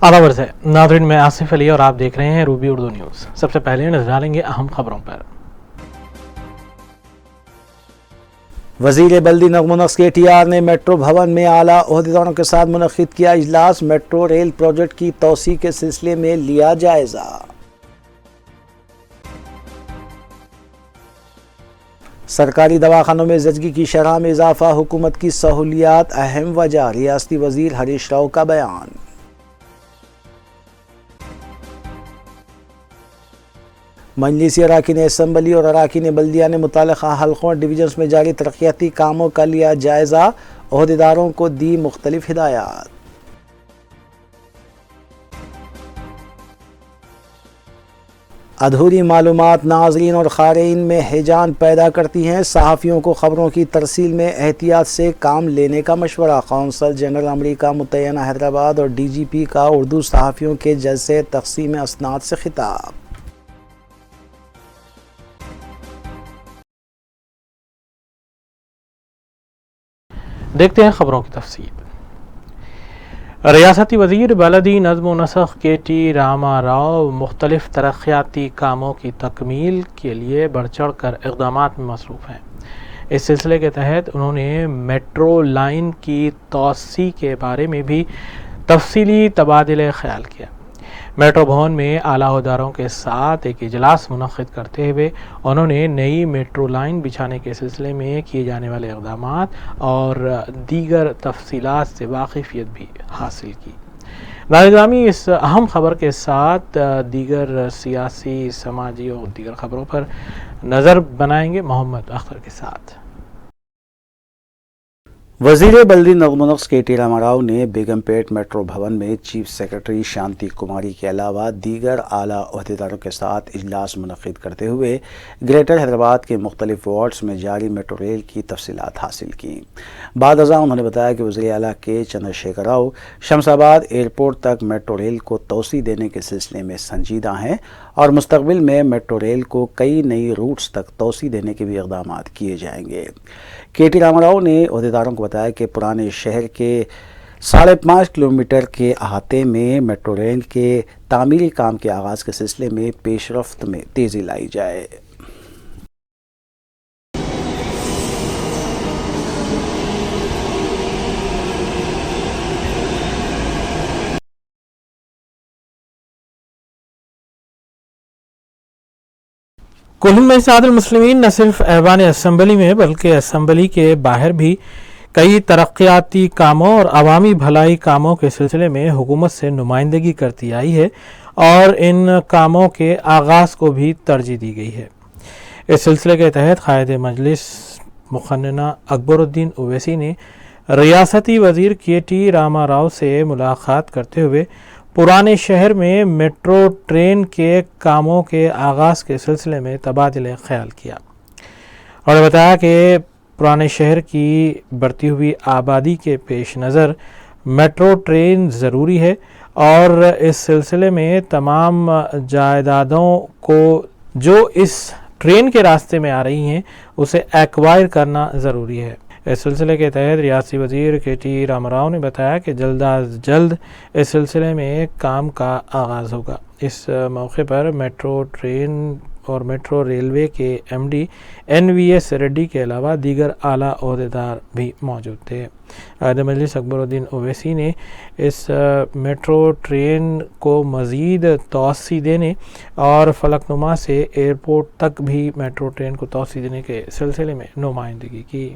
आला है नाज़रीन, मैं आसिफ अली और आप देख रहे हैं रूबी उर्दू न्यूज़। सबसे पहले नजर डालेंगे अहम खबरों पर। वज़ीर बल्दी नगमो नक्श KTR ने मेट्रो भवन में आला ओहदेदारों के साथ मुनक़्क़िद किया इजलास। मेट्रो रेल प्रोजेक्ट की तौसी के सिलसिले में लिया जायजा। सरकारी दवाखानों में ज़चगी की शरह में इजाफा, हुकूमत की सहूलियात अहम वजह, रियासती वज़ीर हरीश राव का बयान। मजलिसी अराकीन असम्बली और अराकीन बल्दिया ने मुतालिका हल्कों और डिवीजन्स में जारी तरक्याती कामों का लिया जायजा, ओहदेदारों को दी मुख्तलिफ हिदायत। अधूरी मालूमात नाज़रीन और ख़ारीन में हिजान पैदा करती हैं। सहाफ़ियों को ख़बरों की तरसील में एहतियात से काम लेने का मशवरा। कौंसल जनरल अमरीका मुतय्यना हैदराबाद और DGP का उर्दू सहाफ़ियों के जलसे तक़सीम असनाद से खिताब। देखते हैं खबरों की तफसील। रियासती वज़ीर बलदी नज़्म व नस्ख़ KT रामा राव मुख्तलिफ तरक्याती कामों की तकमील के लिए बढ़ चढ़ कर इक़दामात में मसरूफ़ हैं। इस सिलसिले के तहत उन्होंने मेट्रो लाइन की तौसी के बारे में भी तफसीली तबादिले ख़याल किया। मेट्रो भवन में आला ओहदेदारों के साथ एक इजलास मुनक़्क़िद करते हुए उन्होंने नई मेट्रो लाइन बिछाने के सिलसिले में किए जाने वाले इक़दामात और दीगर तफसीलात से वाक़िफ़ियत भी हासिल की। नाज़रीन, इस अहम ख़बर के साथ दीगर सियासी, समाजी और दीगर ख़बरों पर नज़र बनाएंगे मोहम्मद अख्तर के साथ। वज़ीर बल्दी नगमो नक्श KT रामा राव ने बेगमपेट मेट्रो भवन में चीफ सेक्रेटरी शांति कुमारी के अलावा दीगर आला ओहदेदारों के साथ इजलास मुनक़्क़िद करते हुए ग्रेटर हैदराबाद के मुख्तलिफ वार्ड्स में जारी मेट्रो रेल की तफसीलात हासिल की। बाद अज़ां उन्होंने बताया कि वज़ीर आला के चंद्रशेखर राव शमशाबाद एयरपोर्ट तक मेट्रो रेल को तौसी देने के सिलसिले में संजीदा हैं और मुस्तक़बिल में मेट्रो रेल को कई नई रूट्स तक तौसी देने के भी इक़दामात किए जाएंगे। KT रामा राव ने ओहदेदारों को बताया कि पुराने शहर के 5.5 किलोमीटर के अहाते में मेट्रो रेल के तामीरी काम के आगाज़ के सिलसिले में पेशरफ्त में तेज़ी लाई जाए। कुल्लू में इत्तेहादुल मुस्लिमीन न सिर्फ ऐवान असम्बली में बल्कि असम्बली के बाहर भी कई तरक्याती कामों और अवामी भलाई कामों के सिलसिले में हुकूमत से नुमाइंदगी करती आई है और इन कामों के आगाज़ को भी तरजीह दी गई है। इस सिलसिले के तहत कायद मजलिस मुखन्ना अकबरुद्दीन ओवैसी ने रियासती वज़ीर KT रामा राव से मुलाकात करते हुए पुराने शहर में मेट्रो ट्रेन के कामों के आगाज़ के सिलसिले में तबादिले ख्याल किया और बताया कि पुराने शहर की बढ़ती हुई आबादी के पेश नज़र मेट्रो ट्रेन ज़रूरी है और इस सिलसिले में तमाम जायदादों को जो इस ट्रेन के रास्ते में आ रही हैं उसे एक्वायर करना ज़रूरी है। इस सिलसिले के तहत रियासती वज़ीर KT रामा राव ने बताया कि जल्द अज जल्द इस सिलसिले में काम का आगाज़ होगा। इस मौके पर मेट्रो ट्रेन और मेट्रो रेलवे के MD NVS रेड्डी के अलावा दीगर आला ओहदेदार भी मौजूद थे। कायद मजलिस अकबरुद्दीन ओवैसी ने इस मेट्रो ट्रेन को मज़ीद तौसी देने और फलकनुमा से एयरपोर्ट तक भी मेट्रो ट्रेन को तौसी देने के सिलसिले में नुमाइंदगी की।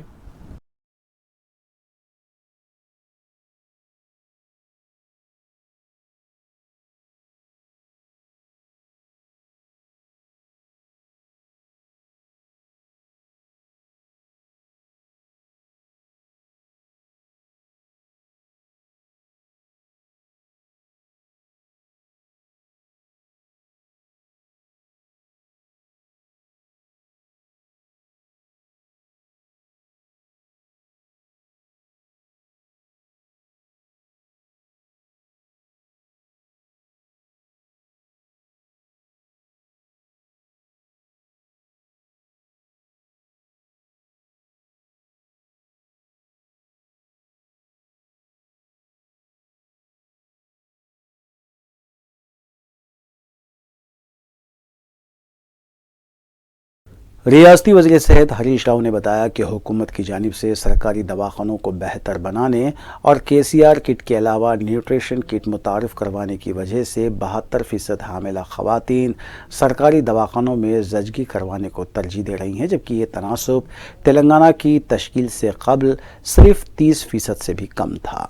ریاستی وزیر صحت ہریش راؤ نے بتایا کہ حکومت کی جانب سے سرکاری دواخانوں کو بہتر بنانے اور KCR کٹ کے علاوہ نیوٹریشن کٹ متعارف کروانے کی وجہ سے 72% حاملہ خواتین سرکاری دواخانوں میں زچگی کروانے کو ترجیح دے رہی ہیں، جبکہ یہ تناسب تلنگانہ کی تشکیل سے قبل صرف 30% سے بھی کم تھا۔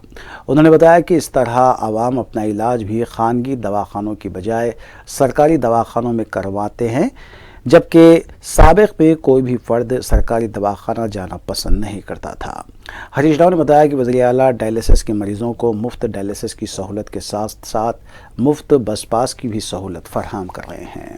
انہوں نے بتایا کہ اس طرح عوام اپنا علاج بھی خانگی دواخانوں کی بجائے سرکاری دواخانوں میں کرواتے ہیں، جبکہ سابق میں کوئی بھی فرد سرکاری دواخانہ جانا پسند نہیں کرتا تھا۔ ہریش راؤ نے بتایا کہ وزیر اعلیٰ ڈائلیسس کے مریضوں کو مفت ڈائلیسس کی سہولت کے ساتھ ساتھ مفت بس پاس کی بھی سہولت فراہم کر رہے ہیں۔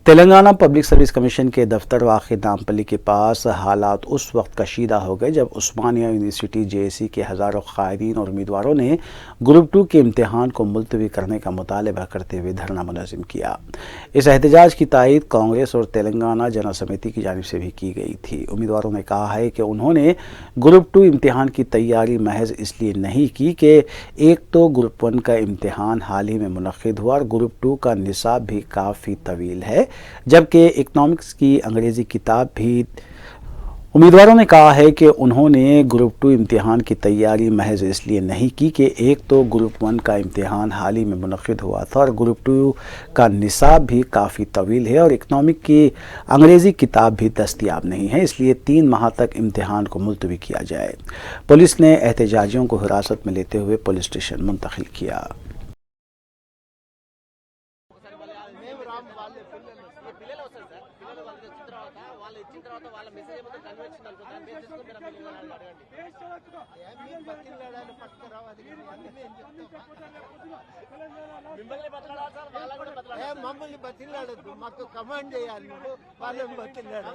تلنگانہ پبلک سروس کمیشن کے دفتر واقع نامپلی کے پاس حالات اس وقت کشیدہ ہو گئے جب عثمانیہ یونیورسٹی JSC کے ہزاروں قائدین اور امیدواروں نے گروپ 2 کے امتحان کو ملتوی کرنے کا مطالبہ کرتے ہوئے دھرنا منعقد کیا۔ اس احتجاج کی تائید کانگریس اور تلنگانہ جن سمیتی کی جانب سے بھی کی گئی تھی۔ امیدواروں نے کہا ہے کہ انہوں نے گروپ 2 امتحان کی تیاری محض اس لیے نہیں کی کہ ایک تو گروپ 1 کا امتحان حال ہی میں منعقد ہوا اور گروپ 2 کا نصاب بھی کافی طویل ہے، جبکہ اکنامکس کی انگریزی کتاب بھی۔ امیدواروں نے کہا ہے کہ انہوں نے گروپ 2 امتحان کی تیاری محض اس لیے نہیں کی کہ ایک تو گروپ 1 کا امتحان حال ہی میں منعقد ہوا تھا اور گروپ 2 کا نصاب بھی کافی طویل ہے اور اکنامک کی انگریزی کتاب بھی دستیاب نہیں ہے، اس لیے 3 ماہ تک امتحان کو ملتوی کیا جائے۔ پولیس نے احتجاجیوں کو حراست میں لیتے ہوئے پولیس اسٹیشن منتقل کیا۔ మమ్మల్ని బతిలాడద్దు, మాకు కమాండ్ చేయాలి, వాళ్ళని బతిలాడు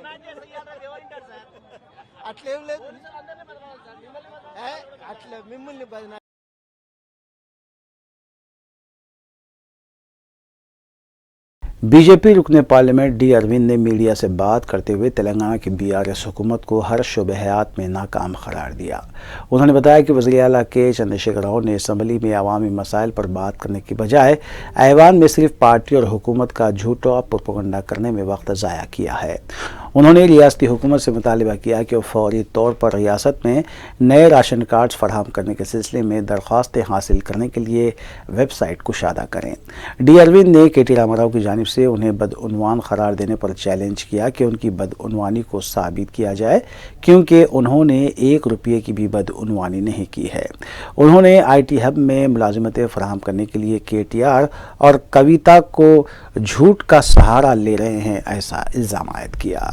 అట్లేం లేదు, అట్లా మిమ్మల్ని బదిలా। BJP رکن پارلیمنٹ ڈی اروند نے میڈیا سے بات کرتے ہوئے تلنگانہ کی BRS حکومت کو ہر شعبہ حیات میں ناکام قرار دیا۔ انہوں نے بتایا کہ وزیر اعلیٰ کے چندرشیکھر راؤ نے اسمبلی میں عوامی مسائل پر بات کرنے کی بجائے ایوان میں صرف پارٹی اور حکومت کا جھوٹا پروپیگنڈا کرنے میں وقت ضائع کیا ہے۔ انہوں نے ریاستی حکومت سے مطالبہ کیا کہ وہ فوری طور پر ریاست میں نئے راشن کارڈز فراہم کرنے کے سلسلے میں درخواستیں حاصل کرنے کے لیے ویب سائٹ کشادہ کریں۔ ڈی اروند نے KT راما راؤ کی جانب سے انہیں بدعنوان قرار دینے پر چیلنج کیا کہ ان کی بدعنوانی کو ثابت کیا جائے، کیونکہ انہوں نے 1 روپے کی بھی بدعنوانی نہیں کی ہے۔ انہوں نے IT ہب میں ملازمتیں فراہم کرنے کے لیے KTR اور کویتا کو جھوٹ کا سہارا لے رہے ہیں، ایسا الزام عائد کیا۔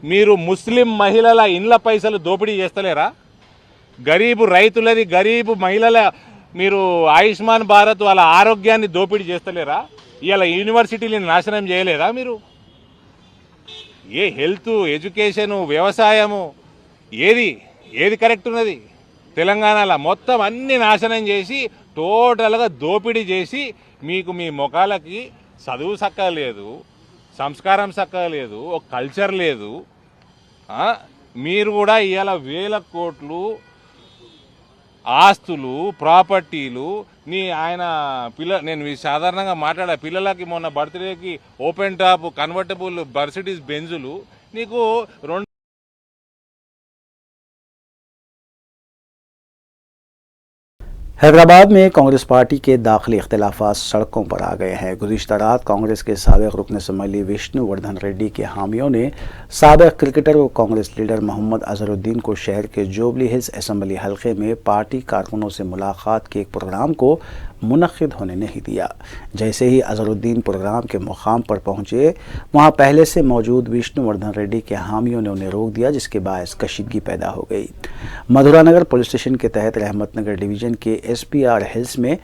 మీరు ముస్లిం మహిళల ఇండ్ల పైసలు దోపిడీ చేస్తలేరా? గరీబు రైతులది, గరీబు మహిళల మీరు ఆయుష్మాన్ భారత్ వాళ్ళ ఆరోగ్యాన్ని దోపిడీ చేస్తలేరా? ఇలా యూనివర్సిటీని నాశనం చేయలేదా మీరు? ఏ హెల్త్, ఎడ్యుకేషను, వ్యవసాయము ఏది కరెక్ట్ ఉన్నది? తెలంగాణలో మొత్తం అన్ని నాశనం చేసి టోటల్గా దోపిడీ చేసి మీకు మీ ముఖాలకి చదువు చక్కగా లేదు, సంస్కారం చక్కగా లేదు, ఒక కల్చర్ లేదు। మీరు కూడా ఇవాళ వేల కోట్లు ఆస్తులు, ప్రాపర్టీలు ఆయన నేను సాధారణంగా మాట్లాడా పిల్లలకి మొన్న బర్త్డేకి ఓపెన్ టాప్ కన్వర్టబుల్ మర్సిడీస్ బెంజులు నీకు 2। حیدرآباد میں کانگریس پارٹی کے داخلی اختلافات سڑکوں پر آ گئے ہیں۔ گزشتہ رات کانگریس کے سابق رکن اسمبلی وشنو وردھن ریڈی کے حامیوں نے سابق کرکٹر و کانگریس لیڈر محمد اظہر الدین کو شہر کے جوبلی ہلز اسمبلی حلقے میں پارٹی کارکنوں سے ملاقات کے ایک پروگرام کو منعقد ہونے نہیں دیا۔ جیسے ہی اظہر الدین پروگرام کے مقام پر پہنچے، وہاں پہلے سے موجود وشنو وردھن ریڈی کے حامیوں نے انہیں روک دیا، جس کے باعث کشیدگی پیدا ہو گئی۔ مدھورا نگر پولیس اسٹیشن کے تحت رحمت نگر ڈویژن کے SPR ہلز میں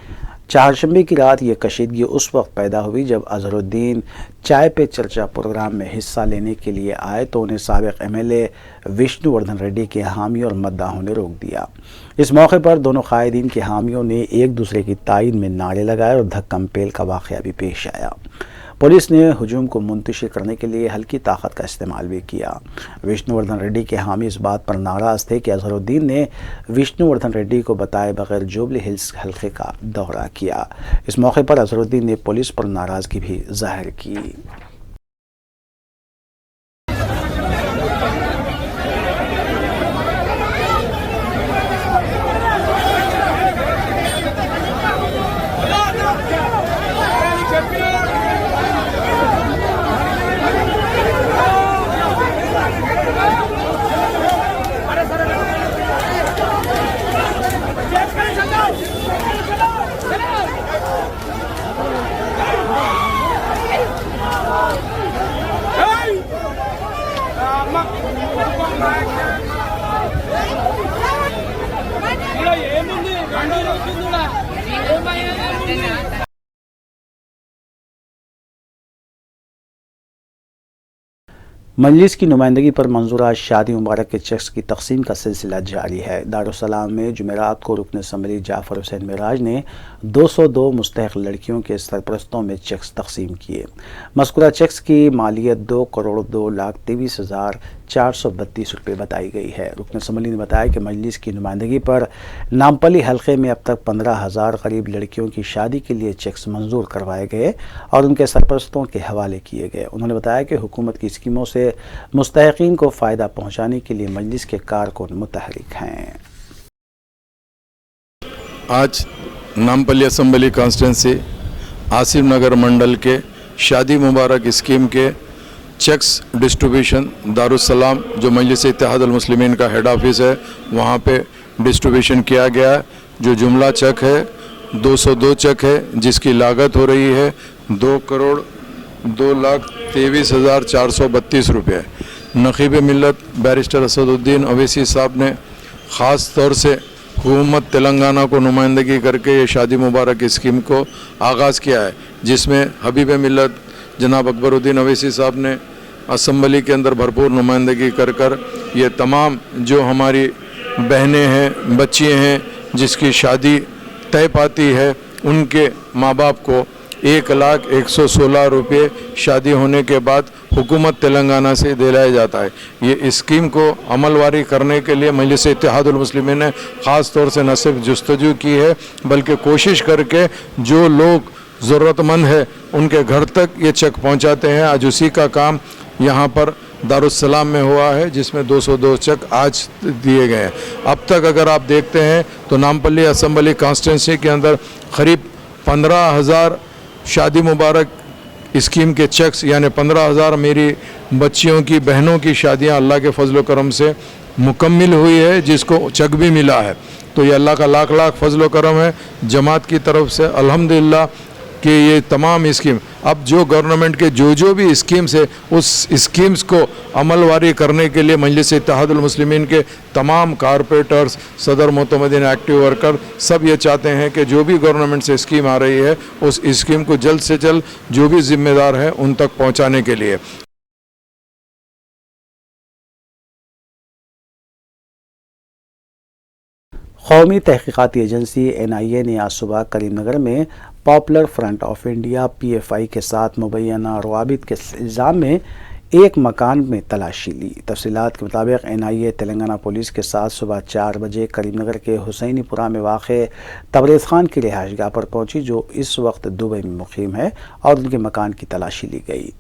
چہارشنبے کی رات یہ کشیدگی اس وقت پیدا ہوئی جب اظہر الدین چائے پہ چرچا پروگرام میں حصہ لینے کے لیے آئے تو انہیں سابق MLA وشنو وردھن ریڈی کے حامیوں اور مداحوں نے روک دیا۔ اس موقع پر دونوں قائدین کے حامیوں نے ایک دوسرے کی تائید میں نعرے لگائے اور دھکم پیل کا واقعہ بھی پیش آیا۔ पुलिस ने हजूम को मुंतशिर करने के लिए हल्की ताकत का इस्तेमाल भी किया। विष्णुवर्धन रेड्डी के हामी इस बात पर नाराज़ थे कि अजहरुद्दीन ने विष्णुवर्धन रेड्डी को बताए बगैर जुबली हिल्स हल्के का दौरा किया। इस मौके पर अजहरुद्दीन ने पुलिस पर नाराज़गी भी जाहिर की। मजलिस की नुमाइंदगी पर मंजूरा शादी मुबारक के चेक्स की तकसीम का सिलसिला जारी है। दारुस्सलाम में जुमेरात को रुकन असम्बली जाफर हुसैन मिराज ने 202 मुस्तहक लड़कियों के सरपरस्तों में चेक्स तकसीम किए। मज़कूरा चेक्स की मालियत 2,02,23,432 रुपये बताई गई है। रुकन असम्बली ने बताया कि मजलिस की नुमाइंदगी पर नामपली हल्के में अब तक 15,000 करीब लड़कियों की शादी के लिए चेक्स मंजूर करवाए गए और उनके सरपरस्तों के हवाले किए गए। उन्होंने बताया कि हुकूमत की स्कीमों से मुस्तहकीन को फ़ायदा पहुँचाने के लिए मजलिस के कारकुन मुतहरिक हैं। आज नामपल्ली असम्बली कॉन्स्टिट्यूंसी आसिफ नगर मंडल के शादी मुबारक स्कीम के चेक्स डिस्ट्रीब्यूशन दारुस्सलाम जो मजलिस इत्तेहाद अल मुस्लिमीन का हेड ऑफिस है वहाँ पे डिस्ट्रीब्यूशन किया गया है। जो जुमला चेक है 202 चेक है जिसकी लागत हो रही है 2,02,23,432 रुपये। नक़ीब मिल्लत बैरिस्टर असदुद्दीन अवैसी साहब ने ख़ास तौर से हुकूमत तेलंगाना को नुमाइंदगी करके ये शादी मुबारक स्कीम को आगाज़ किया है, जिसमें हबीब मिल्लत जनाब अकबरुद्दीन अवैसी साहब ने असम्बली के अंदर भरपूर नुमाइंदगी कर कर ये तमाम जो हमारी बहनें हैं बच्चियाँ हैं जिसकी शादी तय पाती है उनके माँ बाप को 1,01,16 रुपये शादी होने के बाद हुकूमत तेलंगाना से दिलाया जाता है। ये स्कीम को अमलवारी करने के लिए मजलिस इत्तेहादुल मुस्लिमीन ने ख़ास तौर से न सिर्फ जुस्तजू की है बल्कि कोशिश करके जो लोग ज़रूरतमंद है उनके घर तक ये चेक पहुंचाते हैं। आज उसी का काम यहाँ पर दारुस्सलाम में हुआ है जिसमें 202 चेक आज दिए गए हैं। अब तक अगर आप देखते हैं तो नामपल्ली असम्बली कॉन्स्टिट्यूंसी के अंदर करीब 15,000 शादी मुबारक स्कीम के चेक्स यानी 15,000 मेरी बच्चियों की बहनों की शादियां अल्लाह के फजल करम से मुकम्मिल हुई है जिसको चेक भी मिला है। तो ये अल्लाह का लाख लाख फजल करम है जमात की तरफ से अल्हम्दुलिल्लाह कि ये तमाम स्कीम अब जो गवर्नमेंट के जो भी स्कीम्स है उस स्कीम्स को अमलवारी करने के लिए मजलिस इत्तेहादुल मुस्लिमीन के तमाम कारपोरेटर्स सदर मोतमदीन एक्टिव वर्कर सब ये चाहते हैं कि जो भी गवर्नमेंट से स्कीम आ रही है उस स्कीम को जल्द से जल्द जो भी जिम्मेदार है उन तक पहुंचाने के लिए। कौमी तहकीकाती एजेंसी NIA ने आज सुबह करीमनगर में popular front of India PFI के साथ मुबैना रवाबित के इल्ज़ाम में एक मकान में तलाशी ली। तफसीलात के मुताबिक NIA तेलंगाना पुलिस के साथ सुबह 4 बजे करीमनगर के हुसैनीपुरा में वाक़े तबरेज़ खान की रिहाइशगाह पर पहुंची जो इस वक्त दुबई में मुक़ीम है और उनके मकान की तलाशी ली गई।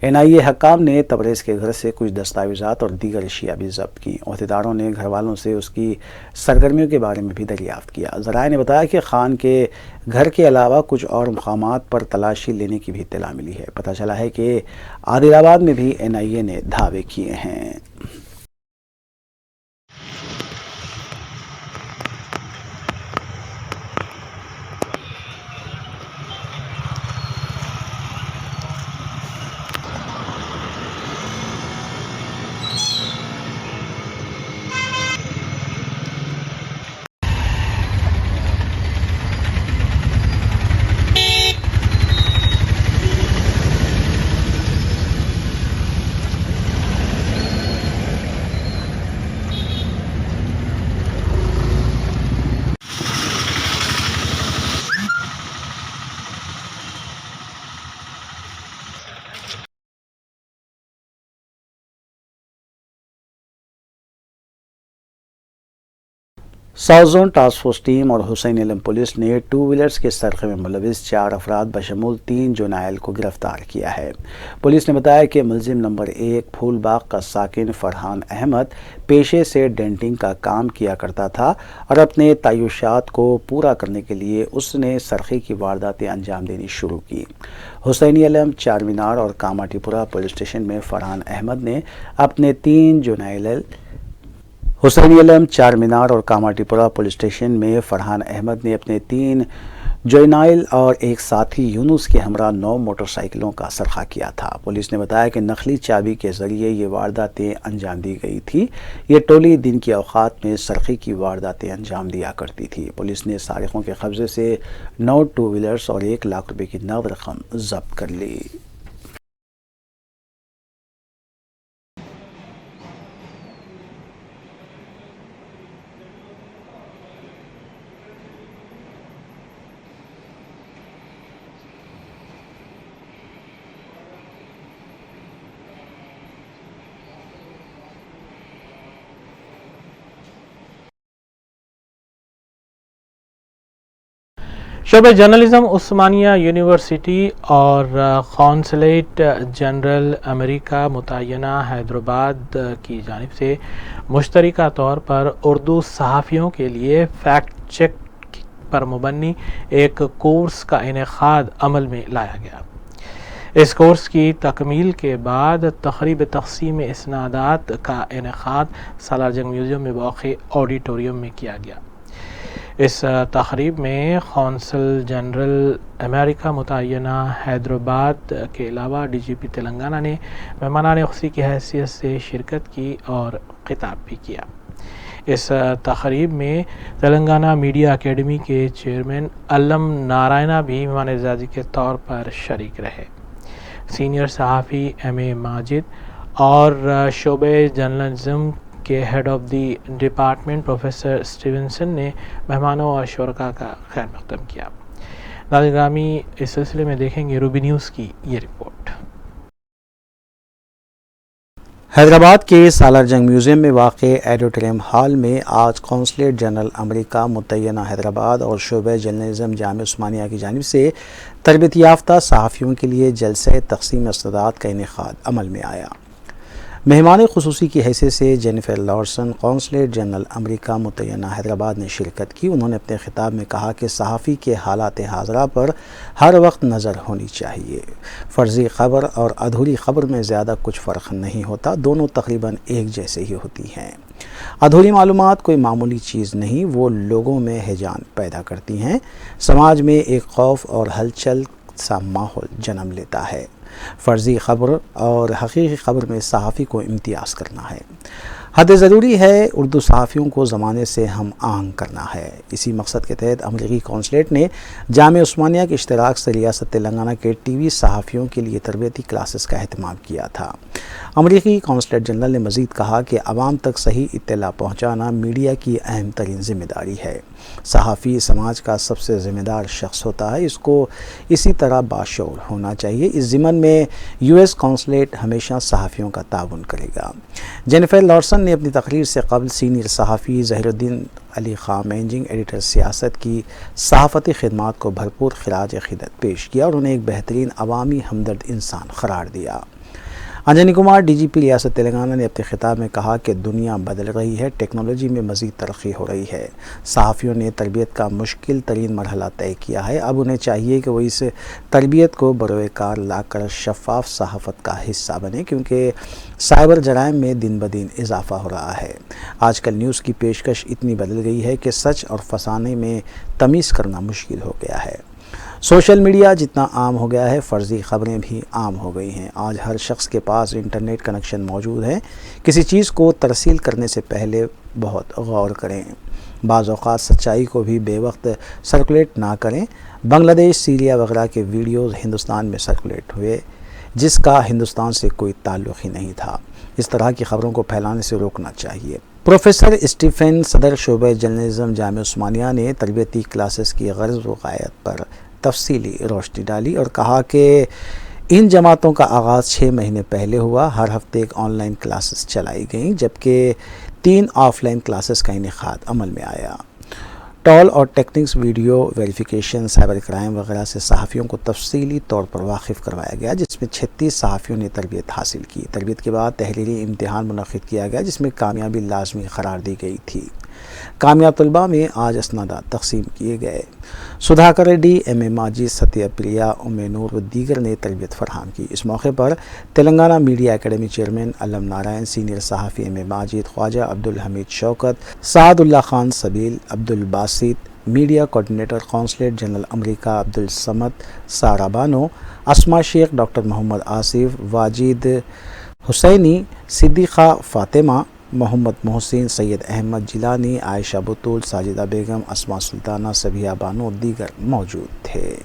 NIA हकाम ने तबरेज़ के घर से कुछ दस्तावेज़ात और दीगर अशिया भी ज़ब्त की। अहदेदारों ने घर वालों से उसकी सरगर्मियों के बारे में भी दरियाफ़्त किया। ज़राए ने बताया कि खान के घर के अलावा कुछ और मकामात पर तलाशी लेने की भी इत्तला मिली है। पता चला है कि आदिलाबाद में भी NIA ने धावे किए हैं। South zone task force team और हुसैन इलम पुलिस ने 2 व्हीलर्स के सरक़े में मुलविस 4 अफराद बशमूल 3 जुनाइल को गिरफ्तार किया है। पुलिस ने बताया कि मुलजिम नंबर 1 फूलबाग का साकिन फरहान अहमद पेशे से डेंटिंग का काम किया करता था और अपने तय्युशात को पूरा करने के लिए उसने सरक़े की वारदातें अंजाम देनी शुरू की। हुसैन इलम चार मीनार और कामाटीपुरा पुलिस स्टेशन में फरहान अहमद ने अपने 3 जुनाइल हुसैन इलम चार मीनार और कामाटीपुरा पुलिस स्टेशन में फरहान अहमद ने अपने 3 जुनाइल और एक साथी यूनुस के हमरा 9 मोटरसाइकिलों का सरखा किया था। पुलिस ने बताया कि नकली चाबी के जरिए ये वारदातें अंजाम दी गई थी। ये टोली दिन की औकात में सरखी की वारदातें अंजाम दिया करती थी। पुलिस ने सारिकों के कब्जे से 9 2 व्हीलर्स और 1 लाख रुपए की नकद रकम जब्त कर ली। शोबे जर्नलिज्म उस्मानिया यूनिवर्सिटी और कौंसलेट जनरल अमेरिका मुतय्यना हैदराबाद की जानिब से मुश्तरका तौर पर उर्दू सहाफ़ियों के लिए फैक्ट चेक पर मुबन्नी एक कोर्स का इनेकाद अमल में लाया गया। इस कोर्स की तकमील के बाद तक़रीब तक़सीम इसनादात का इनेकाद सालार जंग म्यूज़ियम में वाक़ ऑडिटोरियम में किया गया। इस तक़रीब में कौंसल जनरल अमेरिका मुतय्यना हैदराबाद के अलावा DGP तेलंगाना ने मेहमानान ख़ुसूसी की हैसियत से शिरकत की और ख़िताब भी किया। इस तक़रीब में तेलंगाना मीडिया अकेडमी के चेयरमैन अल्लम नारायणा भी मेहमान एज़ाज़ी के तौर पर शरीक रहे। सीनियर सहाफ़ी MA माजिद और शोबे जर्नलिज़म के head of the department professor Stevenson ने मेहमानों और शुरका का खैर मक़दम किया। नाज़रीन, इस सिलसिले में देखेंगे रूबी न्यूज़ की ये रिपोर्ट। हैदराबाद के सालार जंग म्यूज़ियम में वाक़े ऑडिटोरियम हॉल में आज कौंसलेट जनरल अमेरिका मुतय्यना हैदराबाद और शोबे जर्नलिज़म जामिया उस्मानिया की जानिब से तरबियत याफ्ता सहाफ़ियों के लिए जलसे तक़सीम इस्नादात का इनेकाद अमल में आया। मेहमान ख़ुसूसी की हैसियत से Jennifer Larson consulate general America मुतय्यना हैदराबाद ने शिरकत की। उन्होंने अपने ख़िताब में कहा कि सहाफ़ी के हालात हाज़रा पर हर वक्त नज़र होनी चाहिए। फ़र्ज़ी ख़बर और अधूरी ख़बर में ज़्यादा कुछ फ़र्क नहीं होता, दोनों तकरीबन एक जैसे ही होती हैं। अधूरी मालूमात कोई मामूली चीज़ नहीं, वो लोगों में हिजान पैदा करती हैं, समाज में एक खौफ और हलचल सा माहौल जन्म लेता है। फ़र्ज़ी ख़बर और हकीकी ख़बर में सहाफ़ी को इम्तियाज़ करना है। हद ज़रूरी है उर्दू सहाफ़ियों को ज़माने से हम आहंग करना है। इसी मकसद के तहत अमरीकी कौंसलेट ने जामिया उस्मानिया के इश्तराक से रियासत तेलंगाना के TV सहाफ़ियों के लिए तरबियती क्लासेस का अहतमाम किया था। अमरीकी कौंसलेट जनरल ने मज़ीद कहा कि आवाम तक सही इत्तला पहुँचाना मीडिया की अहम तरीन ज़िम्मेदारी है। सहाफ़ी समाज का सबसे ज़िम्मेदार शख्स होता है, इसको इसी तरह बाशऊर होना चाहिए। इस ज़िमन में US कौंसलेट हमेशा सहाफ़ियों का ताउन करेगा। जेनिफर लॉर्सन ने अपनी तकरीर से कबल सीनियर सहाफ़ी ज़हीरुद्दीन अली खां मैनेजिंग एडिटर सियासत की सहाफ़ती खिदमात को भरपूर खिराज अक़ीदत पेश किया और उन्हें एक बेहतरीन अवामी हमदर्द इंसान करार दिया। अंजनी कुमार DGP रियासत तेलंगाना ने अपने खिताब में कहा कि दुनिया बदल रही है, टेक्नोलॉजी में मज़ीद तरक्की हो रही है। सहाफ़ियों ने तरबियत का मुश्किल तरीन मरहला तय किया है। अब उन्हें चाहिए कि वो इस तरबियत को बरोए कार लाकर शफ़ाफ सहाफ़त का हिस्सा बने, क्योंकि साइबर जराइम में दिन ब दिन इजाफ़ा हो रहा है। आजकल न्यूज़ की पेशकश इतनी बदल गई है कि सच और फसाने में तमीज़ करना मुश्किल हो गया है। सोशल मीडिया जितना आम हो गया है, फ़र्ज़ी ख़बरें भी आम हो गई हैं। आज हर शख्स के पास इंटरनेट कनेक्शन मौजूद है। किसी चीज़ को तरसील करने से पहले बहुत गौर करें। बाज़ औक़ात सच्चाई को भी बेवक्त सर्कुलेट ना करें। बांग्लादेश, सीरिया वगैरह के वीडियोज़ हिंदुस्तान में सर्कुलेट हुए, जिसका हिंदुस्तान से कोई ताल्लुक़ ही नहीं था। इस तरह की ख़बरों को फैलाने से रोकना चाहिए। प्रोफेसर स्टीफन सदर शोबे जर्नलिज़म जामिया उस्मानिया ने तरबियती क्लासेस की गर्ज़ व गायत पर तफसीली रोशनी डाली और कहा कि इन जमातों का आगाज़ 6 महीने पहले हुआ। हर हफ्ते एक ऑनलाइन क्लासेस चलाई गईं, जबकि 3 ऑफलाइन क्लासेस का इनेकाद अमल में आया। ٹال اور techniques video verification cyber crime وغیرہ سے صحافیوں کو تفصیلی طور پر واقف کروایا گیا، جس میں 36 صحافیوں نے تربیت حاصل کی۔ تربیت کے بعد تحریری امتحان منعقد کیا گیا، جس میں کامیابی لازمی قرار دی گئی تھی۔ کامیاب طلباء میں آج اسنادات تقسیم کیے گئے۔ سدھاکر ریڈی، ایم اے ماجد، ستیہ پریا، نور و دیگر نے تربیت فراہم کی۔ اس موقع پر Telangana media academy chairman Allam Narayana, senior صحافی M A Majid, Khwaja Abdul Hamid Shaukat, Saadullah Khan Sabeel, Abdul Basit, media coordinator consulate general America Abdul Samad Sara Bano, Asma Sheikh, doctor Muhammad Asif, Wajid Hussaini, Siddiqa Fatima, Muhammad Mohsin, Syed Ahmed Jilani, Ayesha Batool, Sajida Begum, Asma سلطانہ، سبیہ بانو اور دیگر موجود تھے۔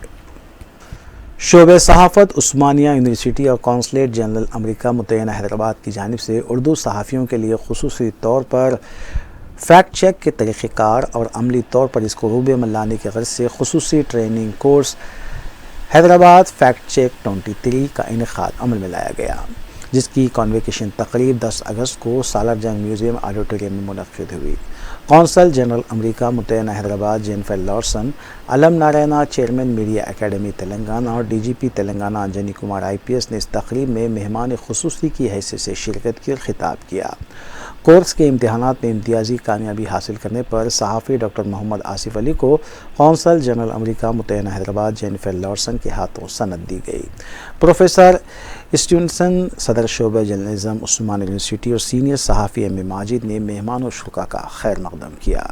شعبہ صحافت عثمانیہ یونیورسٹی اور قونصلیٹ جنرل امریکہ متحدہ حیدرآباد کی جانب سے اردو صحافیوں کے لیے خصوصی طور پر فیکٹ چیک کے طریقہ کار اور عملی طور پر اس کو روبے عمل لانے کی غرض سے خصوصی training course Hyderabad fact check 23 کا انعقاد عمل میں لایا گیا، جس کی کانویکیشن تقریب 10 اگست کو سالار جنگ میوزیم آڈیٹوریم میں منعقد ہوئی۔ قونصل جنرل امریکہ متحدہ حیدرآباد جینیفر لارسن، علم Narayana, chairman media academy Telangana اور ڈی جی پی تلنگانہ انجنی کمار IPS نے اس تقریب میں مہمان خصوصی کی حیثیت سے شرکت کی اور خطاب کیا۔ کورس کے امتحانات میں امتیازی کامیابی حاصل کرنے پر صحافی ڈاکٹر محمد آصف علی کو قونصل جنرل امریکہ متحدہ حیدرآباد جینیفر لارسن کے ہاتھوں سند دی گئی۔ پروفیسر اسٹیونسن، صدر شعبہ جرنلزم عثمانیہ یونیورسٹی اور سینئر صحافی ایم اے ماجد نے مہمان و شرکاء کا خیر مقدم کیا۔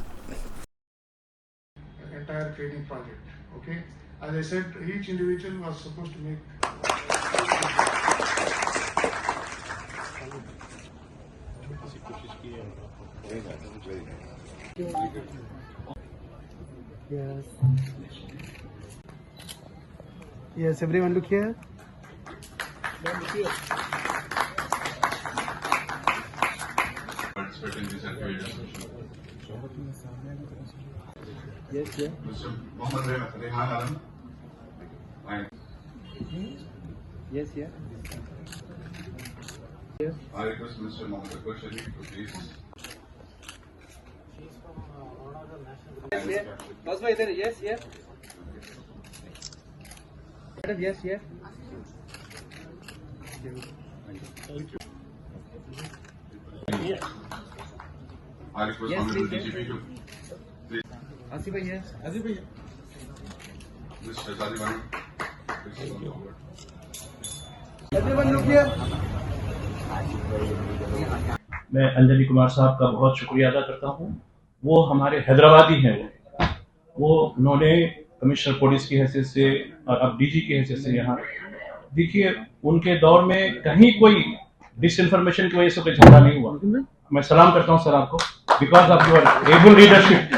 Entire training project. Okay, as I said, each individual was supposed to make. Yes. Yes, everyone look here. Yes, yeah. Mr. Mohammed Rehan Alam. Yes, yeah. Yes. I request Mr. Mohammed Akbar Sharif to please. Yes, yeah. Boss bhai idhar. Yes, yeah. Madam, yes, yeah. I request Yes, Honorable please, DGP to please. Asif bhai, yes. Asif bhai. Ms. Shazali Banu. Please come forward. Everyone look here. میں انجنی کمار صاحب کا بہت شکریہ ادا کرتا ہوں۔ وہ ہمارے حیدرآبادی ہیں، وہ انہوں نے کمشنر پولیس کی حیثیت سے اور اب ڈی جی کی حیثیت سے یہاں دیکھیے، ان کے دور میں کہیں کوئی ڈس انفارمیشن کی وجہ سے کوئی جھگڑا نہیں ہوا۔ میں سلام کرتا ہوں سر آپ کو، because of your able leadership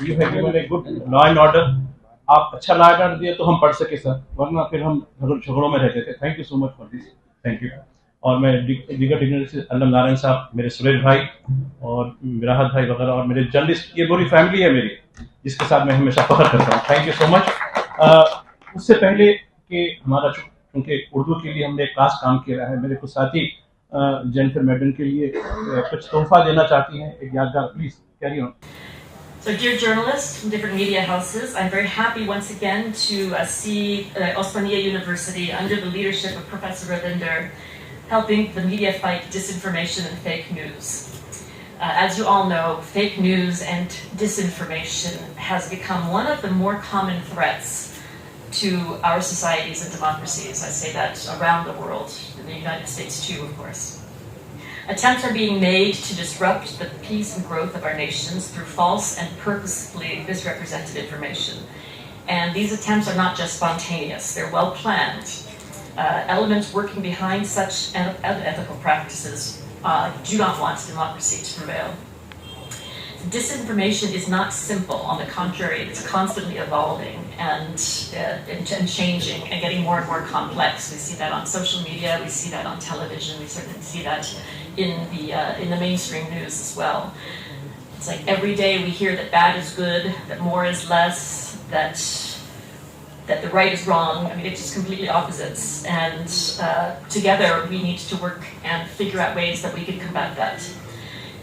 you have given a good law and order. آپ اچھا لا اینڈ آرڈر دیا تو ہم پڑھ سکے سر، ورنہ پھر ہم جھگڑوں میں رہتے تھے۔ Thank you so much for this, thank you. اور میں دیگر ڈگنری سے علم نارائن صاحب، میرے سریش بھائی اور میراحت بھائی وغیرہ اور میرے جرنلسٹ، یہ پوری فیملی ہے میری جس کے ساتھ میں ہمیشہ فخر کرتا ہوں۔ تھینک یو سو مچ۔ اس سے پہلے کہ ہمارا چونکہ اردو کے لیے ہم نے ایک خاص کام کیا ہے، میرے کچھ ساتھی جینیفر میڈن کے لیے کچھ تحفہ دینا چاہتی ہیں، ایک یادگار، please carry on. So dear journalists from different media houses, I'm very happy once again to see Osmania University under the leadership of Professor Ravinder helping the media fight disinformation and fake news. As you all know, fake news and disinformation has become one of the more common threats to our societies and democracies. I say that around the world, in the United States too, of course. Attempts are being made to disrupt the peace and growth of our nations through false and purposefully misrepresented information. And these attempts are not just spontaneous, they're well planned. Elements working behind such unethical practices do not want democracy to prevail. Disinformation is not simple. On the contrary, it's constantly evolving and changing and getting more and more complex. We see that on social media, we see that on television, we certainly see that in the mainstream news as well. It's like every day we hear that bad is good, that more is less, that the right is wrong. I mean, it's just completely opposites. And together we need to work and figure out ways that we can combat that.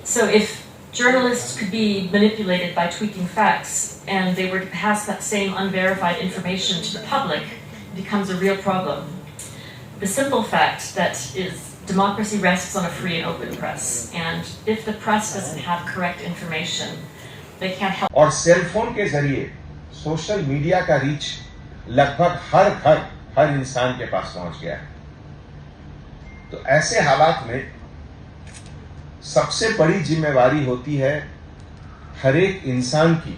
So if Journalists could be manipulated by tweaking facts, and they were to pass that same unverified information to the public. It becomes a real problem. The simple fact that is democracy rests on a free and open press, and if the press doesn't have correct information, they can't help. और cell phone के जरिए social media का reach लगभग हर घर, हर इंसान के पास पहुंच गया है। तो ऐसे हालात में सबसे बड़ी जिम्मेवारी होती है हर एक इंसान की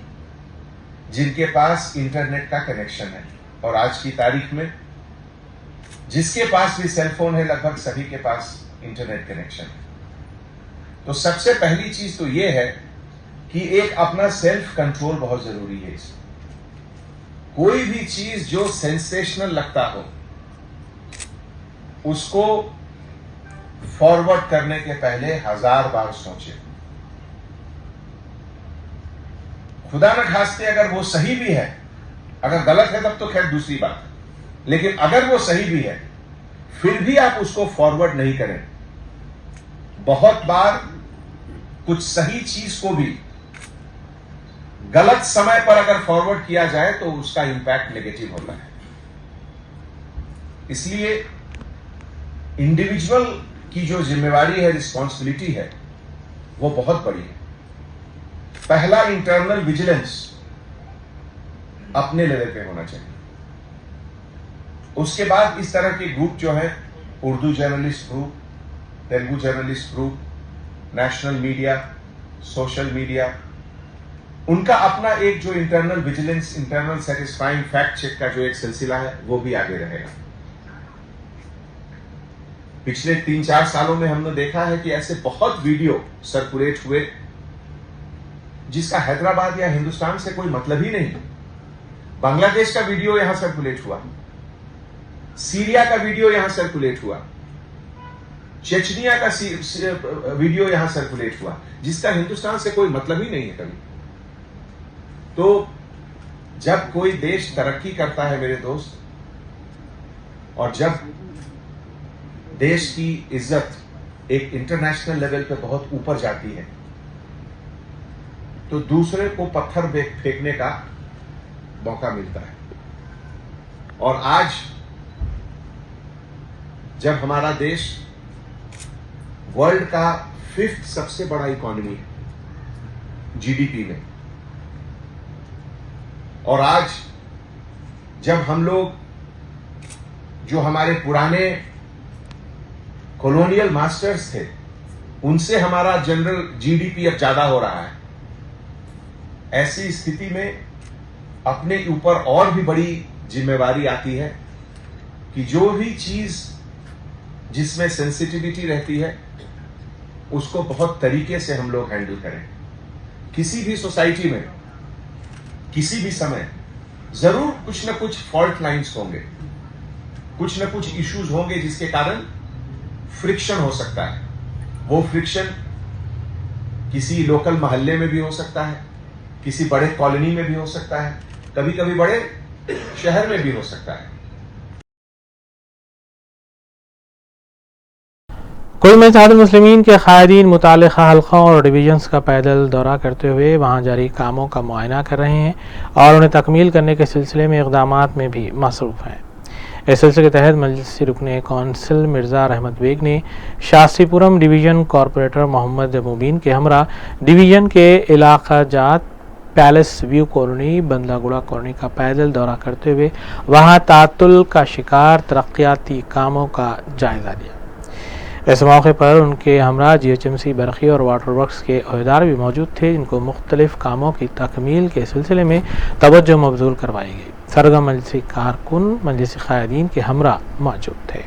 जिनके पास इंटरनेट का कनेक्शन है। और आज की तारीख में जिसके पास भी सेल फोन है, लगभग सभी के पास इंटरनेट कनेक्शन है। तो सबसे पहली चीज तो यह है कि एक अपना सेल्फ कंट्रोल बहुत जरूरी है। कोई भी चीज जो सेंसेशनल लगता हो उसको फॉरवर्ड करने के पहले 1000 बार सोचें। खुदा न खास्ते अगर वो सही भी है, अगर गलत है तब तो खैर दूसरी बात है, लेकिन अगर वो सही भी है फिर भी आप उसको फॉरवर्ड नहीं करें। बहुत बार कुछ सही चीज को भी गलत समय पर अगर फॉरवर्ड किया जाए तो उसका इंपैक्ट नेगेटिव होता है। इसलिए इंडिविजुअल की जो जिम्मेवारी है, रिस्पॉन्सिबिलिटी है, वो बहुत बड़ी है। पहला, इंटरनल विजिलेंस अपने लेवल पे होना चाहिए। उसके बाद इस तरह के ग्रुप जो है, Urdu journalist group, Telugu journalist group, national media, social media, उनका अपना एक जो internal vigilance, internal satisfying fact check का जो एक सिलसिला है, वो भी आगे रहेगा। पिछले 3-4 सालों में हमने देखा है कि ऐसे बहुत वीडियो सर्कुलेट हुए जिसका हैदराबाद या हिंदुस्तान से कोई मतलब ही नहीं। बांग्लादेश का वीडियो यहां सर्कुलेट हुआ, सीरिया का वीडियो यहां सर्कुलेट हुआ, चेचनिया का वीडियो यहां सर्कुलेट हुआ, जिसका हिंदुस्तान से कोई मतलब ही नहीं है कभी। तो जब कोई देश तरक्की करता है मेरे दोस्त, और जब देश की इज्जत एक इंटरनेशनल लेवल पे बहुत ऊपर जाती है, तो दूसरे को पत्थर फेंकने का मौका मिलता है। और आज जब हमारा देश वर्ल्ड का 5th सबसे बड़ा इकोनॉमी है जीडीपी में, और आज जब हम लोग जो हमारे पुराने कॉलोनियल मास्टर्स थे उनसे हमारा जनरल जीडीपी अब ज्यादा हो रहा है, ऐसी स्थिति में अपने ऊपर और भी बड़ी जिम्मेवारी आती है कि जो भी चीज जिसमें सेंसिटिविटी रहती है उसको बहुत तरीके से हम लोग हैंडल करें। किसी भी सोसाइटी में किसी भी समय जरूर कुछ न कुछ फॉल्ट लाइंस होंगे, कुछ न कुछ इश्यूज होंगे जिसके कारण फ्रिक्शन हो सकता है। वो फ्रिक्शन किसी लोकल मोहल्ले में भी हो सकता है, किसी बड़े कॉलोनी में भी हो सकता है, कभी कभी बड़े शहर में भी हो सकता है। कुल में इत्तेहादुल मुस्लिमीन के कायदीन मुतालिका हल्कों और डिवीजन्स का पैदल दौरा करते हुए वहां जारी कामों का मुआयना कर रहे हैं और उन्हें तकमील करने के सिलसिले में इक़दामात में भी मसरूफ़ हैं। इस सिलसिले के तहत मजलिसी रुकने कौंसिल मिर्ज़ा रहमत बेग ने शास्त्रीपुरम डिवीज़न कॉरपोरेटर मोहम्मद मुबीन के हमरा डिवीज़न के इलाका जात palace view colony, Bandlaguda colony का पैदल दौरा करते हुए वहां तातुल का शिकार तरक्याती कामों का जायजा लिया। इस मौके पर उनके हमरा जीएचएमसी बरखी और वाटर वर्क्स के अहदेदार भी मौजूद थे, जिनको मुख्तलिफ कामों की तकमील के सिलसिले में तवज्जो मबजूल करवाई गई। सरगर्म मजलिसी कारकुन मजलिसी कायदीन के हमरा मौजूद थे।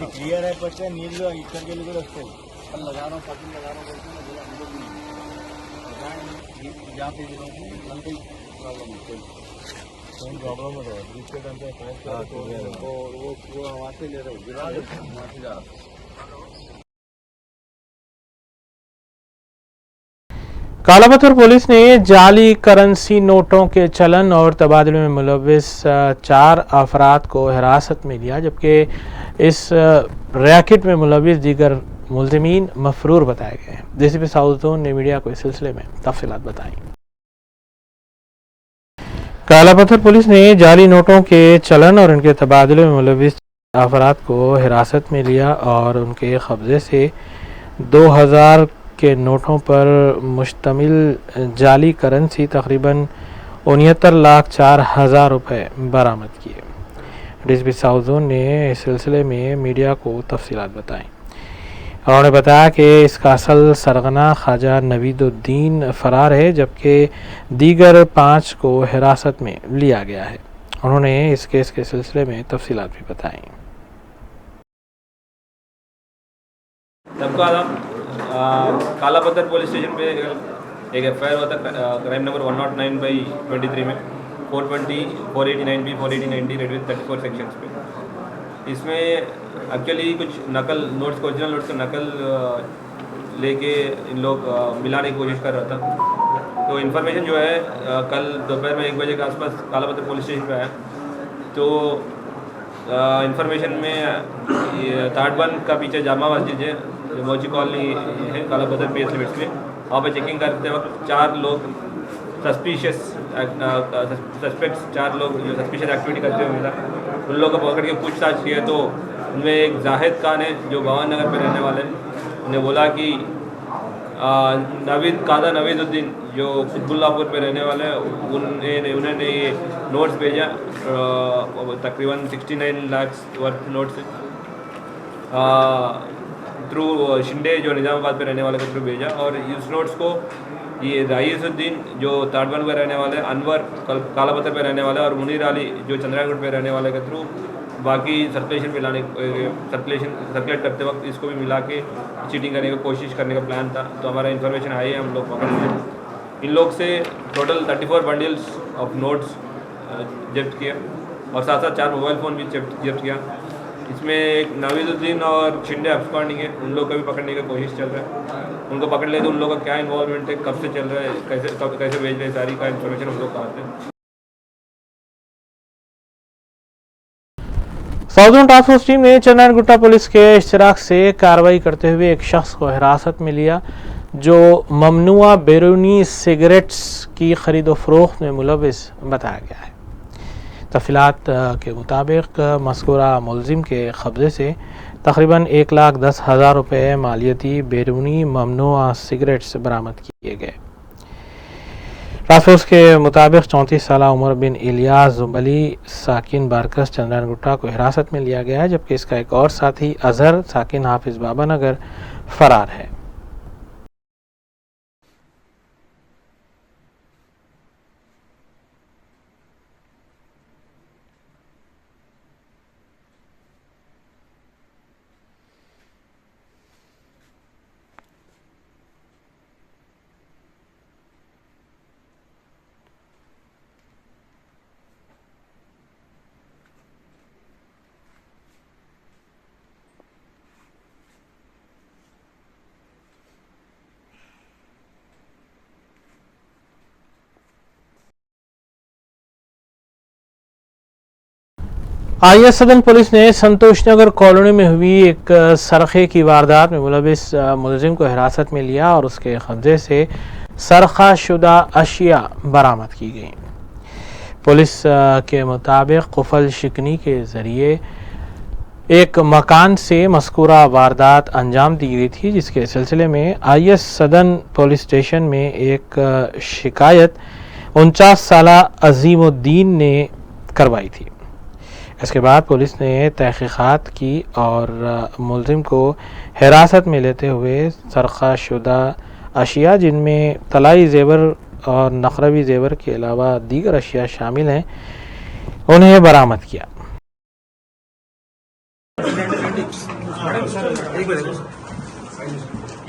क्लियर है, पट्टे नील इतर के लिए रखते लगा रहा हूँ, लगा रहा हूँ। काला पत्थर पुलिस ने जाली करेंसी नोटों के चलन और तबादले में मुलव्विस 4 अफराद को हिरासत में लिया, जबकि इस रैकेट में मुलव्विस दीगर मुल्ज़िमीन मफरूर बताए गए हैं। डीसीपी साउथ जोन ने मीडिया को इस सिलसिले में तफसीलात बताई। काला पत्थर पुलिस ने जाली नोटों के चलन और इनके तबादले में मुलव्विस अफराद को हिरासत में लिया और उनके कब्जे से 2000 के नोटों पर मुश्तमिल जाली करेंसी तकरीबन 69,04,000 रुपये बरामद किए। डीसीपी साउथ जोन ने इस सिलसिले में मीडिया को तफसीलात बताई। उन्होंने बताया कि इसका असल सरगना ख्वाजा नवीदुद्दीन फरार है, जबकि दीगर 5 को हिरासत में लिया गया है। उन्होंने इस केस के सिलसिले में तफसीलात भी बताई। सबको आदाब। काला पत्थर पुलिस स्टेशन पे एक एफआईआर हुआ था क्राइम नंबर 109/23 में 420, 489B, 480/90 रेड विद 34 सेक्शंस पे। इसमें एक्चुअली कुछ नकल नोट्स को, ओरिजिनल नोट्स का नकल लेके इन लोग मिलाने की कोशिश कर रहा था। तो इन्फॉर्मेशन जो है कल दोपहर में 1 बजे के आसपास काला पत्थर पुलिस स्टेशन पे आया। तो इन्फॉर्मेशन में ताड़बंद का पीछे जामा मस्जिद है, जो मोची कॉलोनी है काला पत्थर PS लिमिट्स में, वहाँ पे चेकिंग करते वक्त 4 लोग सस्पेक्ट्स 4 लोग जो सस्पिशियस एक्टिविटी करते हुए मिला। उन लोगों को पकड़ के पूछताछ किया तो उनमें एक जाहिद खान है जो भवन नगर पे रहने वाले हैं। उन्हें बोला कि ख्वाजा नवीदुद्दीन जो कुतुबुल्लाहपुर पे रहने वाले हैं, उन्होंने ये नोट्स भेजा, तकरीबन 69 lakh worth notes through Shinde जो निज़ामाबाद पे रहने वाले के थ्रू भेजा। और इस नोट्स को ये रईसुद्दीन जो ताड़बंद पे रहने वाले, अनवर काला पत्थर पे रहने वाले और मुनीर अली जो चंद्रागढ़ पे रहने वाले के थ्रू बाकी सर्कुलेशन पे लाने सर्कुलेट करते वक्त इसको भी मिला के चीटिंग करने की कोशिश करने का प्लान था। तो हमारा इन्फॉर्मेशन आई है, हम लोग पकड़ लिए। इन लोग से टोटल 34 बंडल्स ऑफ नोट्स जब्त किया और साथ साथ 4 मोबाइल फ़ोन भी जब्त किया। इसमें एक नवीदुद्दीन और शिंदे अब्सकॉन्डिंग है, उन लोग का भी पकड़ने की कोशिश चल रहा है। उनको पकड़ ले तो उन लोग का क्या इन्वॉल्वमेंट है, कब से चल रहा है, कैसे भेज रहे हैं, सारी का इन्फॉर्मेशन हम लोग पाते हैं। South zone task force team ने चंद्रायण पुलिस के इश्तिराक से कार्रवाई करते हुए एक शख्स को हिरासत में लिया जो ममनुआ बैरूनी सिगरेट्स की खरीदो फरोख्त में मुलव्विस बताया गया है। तफसीलात के मुताबिक मज़कूरा मुलज़िम के कब्ज़े से तकरीबन 1,10,000 रुपये मालियती बैरूनी ममनुआ सिगरेट्स बरामद किए गए। टास्क फोर्स के मुताबिक 34 साल उमर बिन इलियास जुम्बली साकिन बारकस चंद्रायण को हिरासत में लिया गया है, जबकि इसका एक और साथी अजहर साकिन हाफिज बाबा नगर फरार है। IS सदन पुलिस ने संतोष नगर कॉलोनी में हुई एक सरखे की वारदात में मुलव्विस मुलजिम को हिरासत में लिया और उसके कब्जे से सरखा शुदा अशिया बरामद की गई। पुलिस के मुताबिक कुफल शिकनी के ज़रिए एक मकान से मज़कूरा वारदात अंजाम दी गई थी, जिसके सिलसिले में IS सदन पुलिस स्टेशन में एक शिकायत 49 साला अजीमुद्दीन ने करवाई थी। इसके बाद पुलिस ने तहकीकात की और मुलजिम को हिरासत में लेते हुए सरखा शुदा अशिया जिनमें तलाई जेवर और नखरवी जेवर के अलावा दीगर अशिया शामिल हैं उन्हें बरामद किया।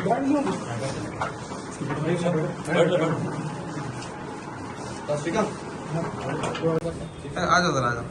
आ जाओ जरा, आ जाओ।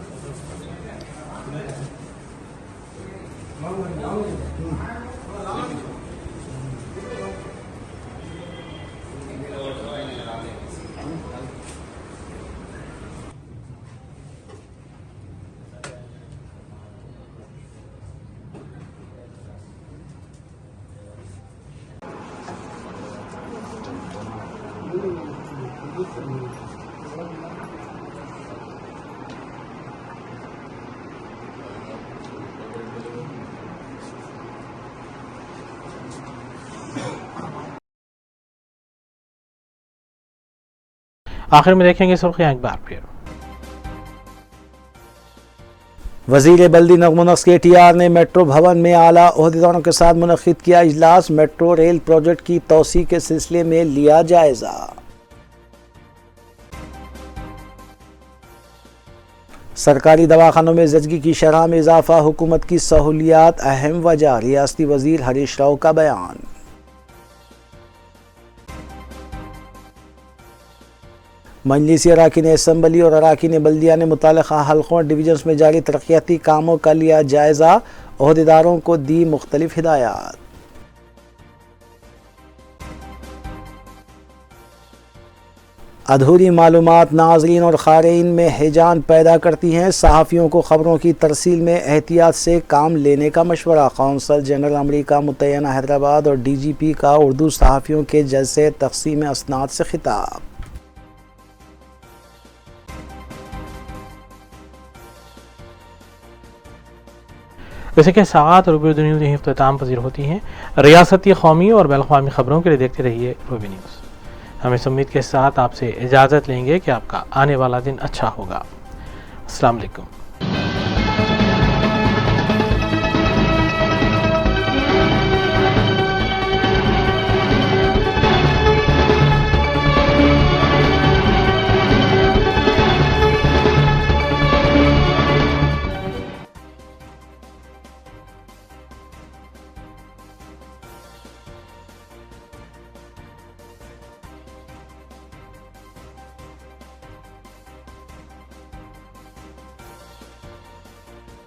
आखिर में देखेंगे सुर्खियां एक बार फिर। वजीर बल्दी नगमनक्स KTR ने मेट्रो भवन में आला ओहदेदारों के साथ मुनक्किद किया इजलास। मेट्रो रेल प्रोजेक्ट की तोसी के सिलसिले में लिया जायजा। सरकारी दवाखानों में ज़चगी की शरह में इजाफा, हुकूमत की सहूलियात अहम वजह। रियासती वजीर हरीश राव का बयान। मजलिसी अराकीन असम्बली और अराकीन बल्दिया ने मुतालिका हल्कों और डिवीजन्स में जारी तरक्याती कामों का लिया जायजा। ओहदेदारों को दी मुख्तलिफ हिदायत। अधूरी मालूमात नाज़रीन और ख़ारीन में हिजान पैदा करती हैं। सहाफ़ियों को ख़बरों की तरसील में एहतियात से काम लेने का मशवरा। कौंसल जनरल अमरीका मुतय्यना हैदराबाद और DGP का उर्दू सहाफ़ियों के जलसे तक़सीम असनाद से खिताब। इसी के साथ रूबी न्यूज़ यहीं इख्तिताम पजीर होती हैं। रियासती, कौमी और बैनुल-अक़वामी ख़बरों के लिए देखते रहिए रूबी न्यूज़। हम इस उम्मीद के साथ आपसे इजाज़त लेंगे कि आपका आने वाला दिन अच्छा होगा। अस्सलाम वालेकुम।